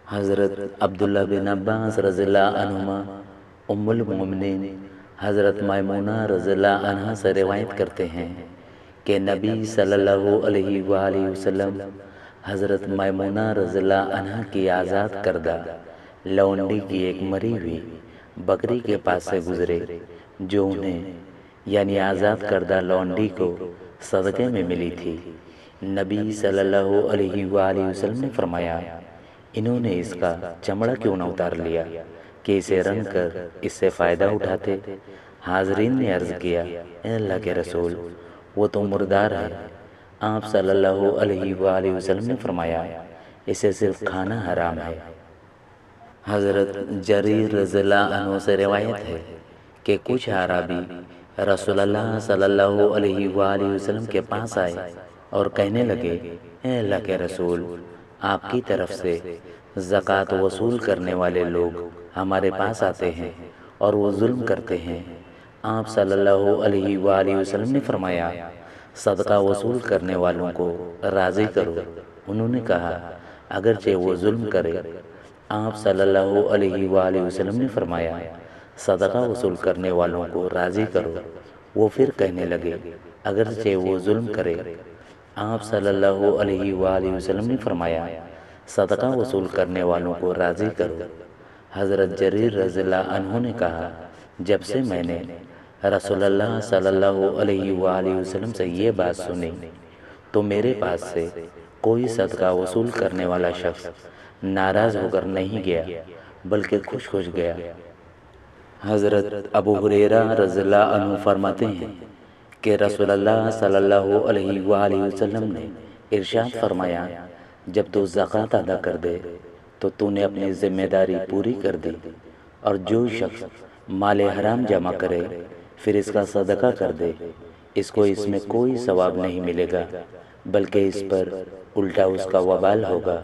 حضرت عبداللہ بن عباس رضی اللہ عنہما ام المومنین حضرت میمونہ رضی اللہ عنہا سے روایت کرتے ہیں کہ نبی صلی اللہ علیہ وآلہ وسلم حضرت میمونہ رضی اللہ عنہا کی آزاد کردہ لونڈی کی ایک مری ہوئی بکری کے پاس سے گزرے جو انہیں یعنی آزاد کردہ لونڈی کو صدقے میں ملی تھی۔ نبی صلی اللہ علیہ وآلہ وسلم نے فرمایا، انہوں نے اس کا چمڑا کیوں نہ اتار لیا کہ اسے رنگ کر اس سے فائدہ اٹھاتے۔ حاضرین نے عرض کیا، اے اللہ کے رسول، وہ تو مردار ہے۔ آپ صلی اللہ علیہ وآلہ وسلم نے فرمایا، اسے صرف کھانا حرام ہے۔ حضرت جریر رضی اللہ عنہ سے روایت ہے کہ کچھ اعرابی رسول اللہ صلی اللہ علیہ وآلہ وسلم کے پاس آئے اور کہنے لگے، اے اللہ کے رسول، آپ کی طرف سے زکوٰۃ وصول کرنے والے لوگ ہمارے پاس آتے ہیں اور وہ ظلم کرتے ہیں۔ آپ صلی اللہ علیہ وآلہ وسلم نے فرمایا، صدقہ وصول کرنے والوں کو راضی کرو۔ انہوں نے کہا، اگرچہ وہ ظلم کرے۔ آپ صلی اللہ علیہ وآلہ وسلم نے فرمایا، صدقہ وصول کرنے والوں کو راضی کرو۔ وہ پھر کہنے لگے، اگرچہ وہ ظلم کرے۔ آپ صلی اللہ علیہ وآلہ وسلم نے فرمایا، صدقہ وصول کرنے والوں کو راضی کرو۔ حضرت جریر رضی اللہ عنہ نے کہا، جب سے میں نے رسول اللہ صلی اللہ علیہ وآلہ وسلم سے یہ بات سنی تو میرے پاس سے کوئی صدقہ وصول کرنے والا شخص ناراض ہو کر نہیں گیا بلکہ خوش خوش گیا۔ حضرت ابو ہریرہ رضی اللہ عنہ فرماتے ہیں کہ رسول اللہ صلی اللہ علیہ وآلہ وسلم نے ارشاد فرمایا، جب تو زکوٰۃ ادا کر دے تو نے اپنی ذمہ داری پوری کر دی، اور جو شخص مال حرام جمع کرے پھر اس کا صدقہ کر دے، اس کو اس میں کوئی ثواب نہیں ملے گا بلکہ اس پر الٹا اس کا وبال ہوگا۔